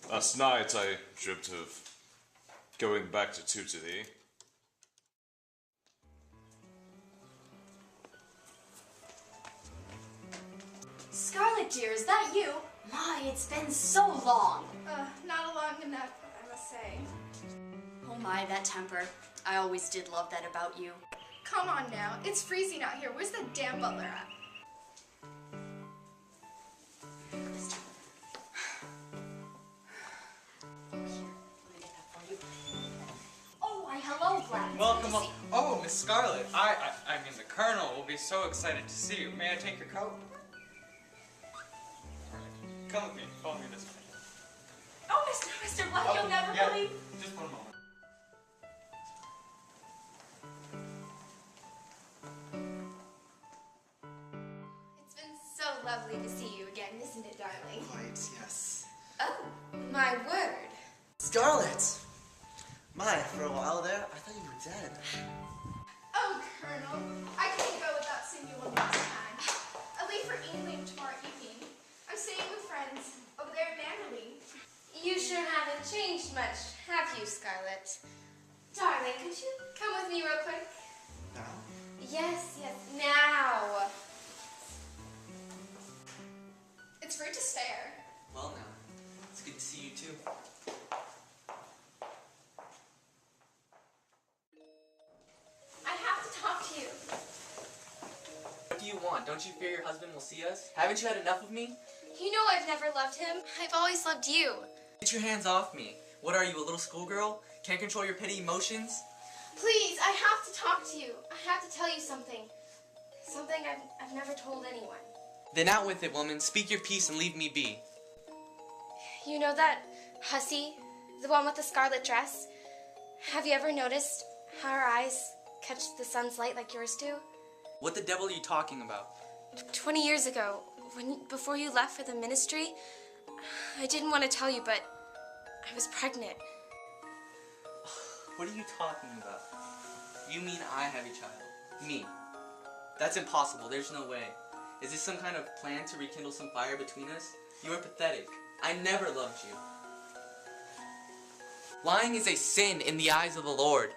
Last night I dreamt of going back to Tutili. Scarlet, dear, is that you? My, it's been so long. Not long enough, I must say. Oh my, that temper. I always did love that about you. Come on now, it's freezing out here. Where's the damn butler at? Oh, why, hello, Black. Welcome. Oh, Miss Scarlet. I mean, the Colonel will be so excited to see you. May I take your coat? Alright. Come with me. Follow me this way. Oh, Mr. Black, you'll never yeah, believe. Just one moment. It's been so lovely to see you again, isn't it, darling? Right, yes. Oh, my word. Scarlet! My, for a while there, I thought you were dead. Oh, Colonel, I can't go without seeing you one last time. I leave for England tomorrow evening. I'm staying with friends over there in Manderley. You sure haven't changed much, have you, Scarlet? Darling, could you come with me real quick? Now? Yes, now. It's rude to stare. Well, now. It's good to see you, too. I have to talk to you. What do you want? Don't you fear your husband will see us? Haven't you had enough of me? You know I've never loved him. I've always loved you. Get your hands off me. What are you, a little schoolgirl? Can't control your petty emotions? Please, I have to talk to you. I have to tell you something. Something I've never told anyone. Then out with it, woman. Speak your piece and leave me be. You know that hussy? The one with the scarlet dress? Have you ever noticed how her eyes catch the sun's light like yours do? What the devil are you talking about? 20 years ago, before you left for the ministry, I didn't want to tell you, but I was pregnant. What are you talking about? You mean I have a child? Me? That's impossible. There's no way. Is this some kind of plan to rekindle some fire between us? You are pathetic. I never loved you. Lying is a sin in the eyes of the Lord.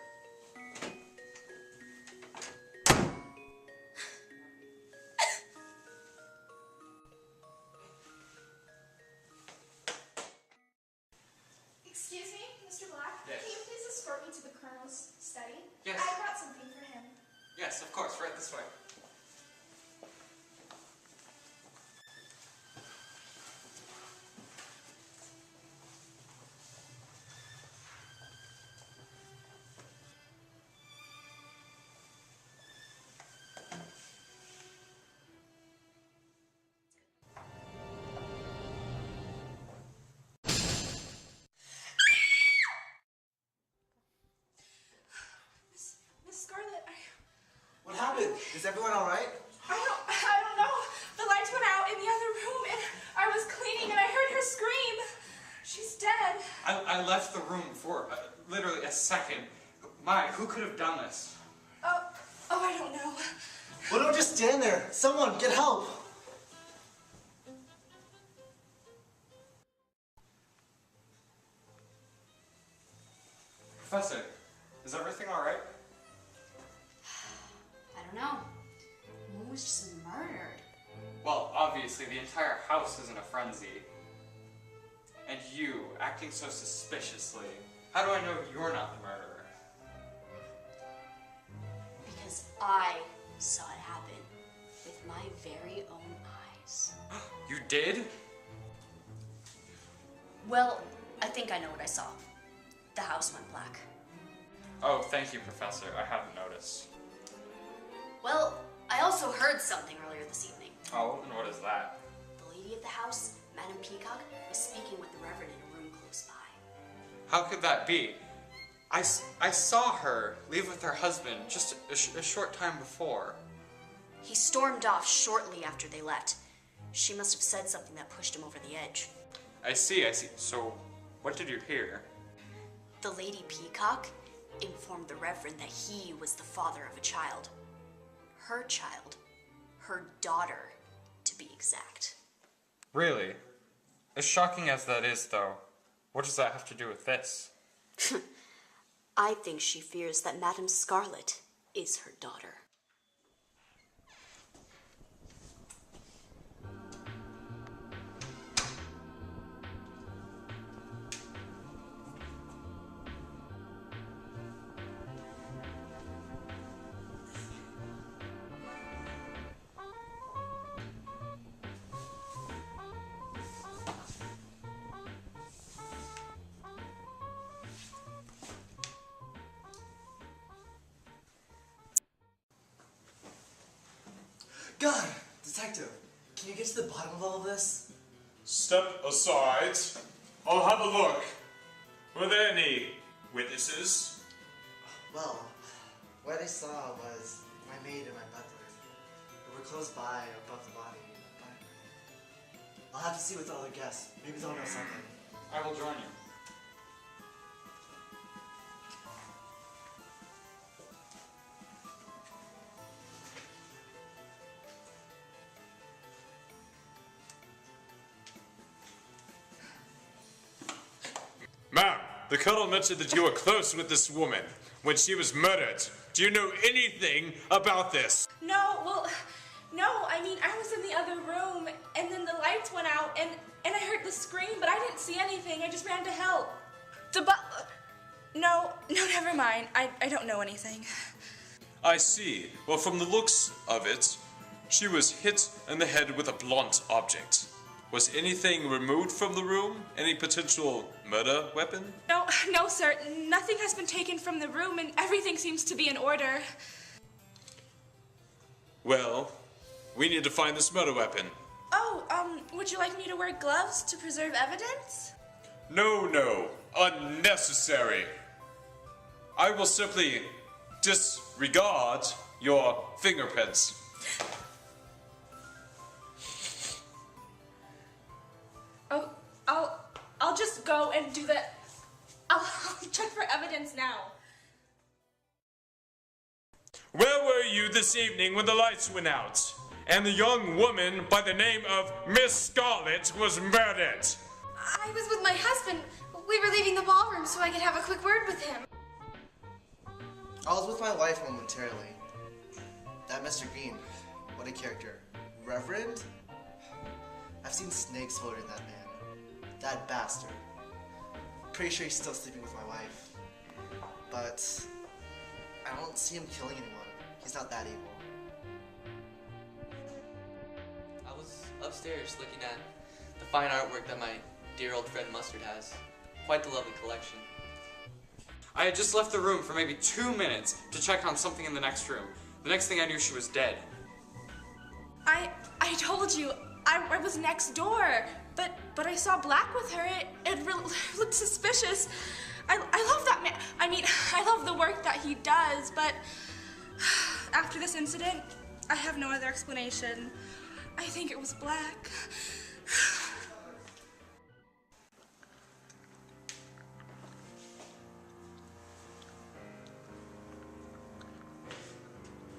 Excuse me, Mr. Black? Yes. Can you please escort me to the Colonel's study? Yes. I brought something for him. Yes, of course. Right this way. Miss Scarlet, What happened? Is everyone alright? I don't know. The lights went out in the other room, and I was cleaning, and I heard her scream. She's dead. I left the room for literally a second. My, who could have done this? Oh, I don't know. Well, don't just stand there. Someone, get help. Professor, is everything alright? I don't know. One was just murdered. Well, obviously the entire house is in a frenzy. And you, acting so suspiciously. How do I know you're not the murderer? Because I saw it happen with my very own eyes. You did? Well, I think I know what I saw. The house went black. Oh, thank you, Professor. I haven't noticed. Well, I also heard something earlier this evening. Oh, and what is that? The lady of the house, Madame Peacock, was speaking with the Reverend in a room close by. How could that be? I saw her leave with her husband just a short time before. He stormed off shortly after they left. She must have said something that pushed him over the edge. I see. So, what did you hear? The Lady Peacock informed the Reverend that he was the father of a child. Her child. Her daughter, to be exact. Really? As shocking as that is, though, What does that have to do with this? I think she fears that Madame Scarlet is her daughter. God, detective, can you get to the bottom of all of this? Step aside. I'll have a look. Were there any witnesses? Well, what I saw was my maid and my butler. They were close by, above the body. But I'll have to see with the other guests. Maybe they'll know something. I will join you. Ma'am, the colonel mentioned that you were close with this woman when she was murdered. Do you know anything about this? No, well, no, I mean, I was in the other room, and then the lights went out, and I heard the scream, but I didn't see anything. I just ran to help. The butler... No, never mind. I don't know anything. I see. Well, from the looks of it, she was hit in the head with a blunt object. Was anything removed from the room? Any potential murder weapon? No, sir. Nothing has been taken from the room, and everything seems to be in order. Well, we need to find this murder weapon. Oh, would you like me to wear gloves to preserve evidence? No. Unnecessary. I will simply disregard your fingerprints. Oh, I'll just go and do that. I'll check for evidence now. Where were you this evening when the lights went out and the young woman by the name of Miss Scarlet was murdered? I was with my husband. We were leaving the ballroom so I could have a quick word with him. I was with my wife momentarily. That Mr. Green, what a character. Reverend? I've seen snakes floating that man. That bastard. Pretty sure he's still sleeping with my wife. But I don't see him killing anyone. He's not that evil. I was upstairs looking at the fine artwork that my dear old friend Mustard has. Quite the lovely collection. I had just left the room for maybe 2 minutes to check on something in the next room. The next thing I knew, she was dead. I told you, I was next door, but I saw Black with her. It really looked suspicious. I love that man. I mean, I love the work that he does, but after this incident, I have no other explanation. I think it was Black.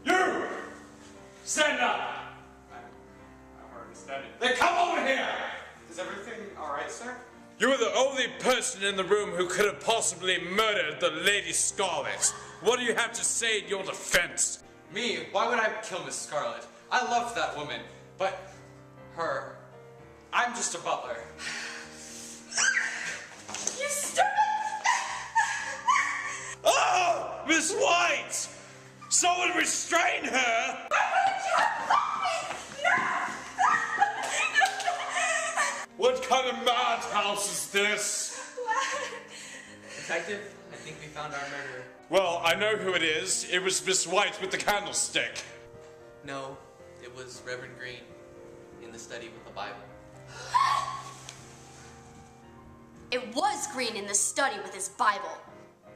You! Stand up! I'm already standing. Then come over here! Is everything alright, sir? You were the only person in the room who could have possibly murdered the Lady Scarlet. What do you have to say in your defense? Me? Why would I kill Miss Scarlet? I loved that woman, but her... I'm just a butler. You stupid! Oh! Miss White! Someone restrain her! What kind of madhouse is this? Detective, I think we found our murderer. Well, I know who it is. It was Miss White with the candlestick. No, it was Reverend Green in the study with the Bible. It was Green in the study with his Bible.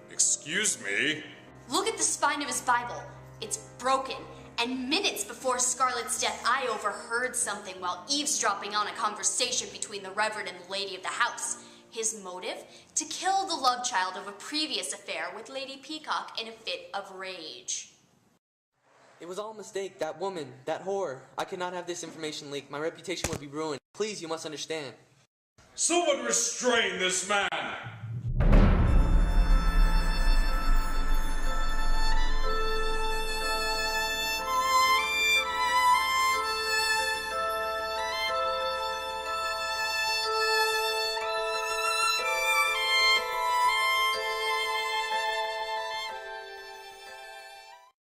Excuse me? Look at the spine of his Bible. It's broken. And minutes before Scarlet's death, I overheard something while eavesdropping on a conversation between the Reverend and the lady of the house. His motive? To kill the love child of a previous affair with Lady Peacock in a fit of rage. It was all a mistake. That woman, that whore. I could not have this information leaked. My reputation would be ruined. Please, you must understand. Someone restrain this man!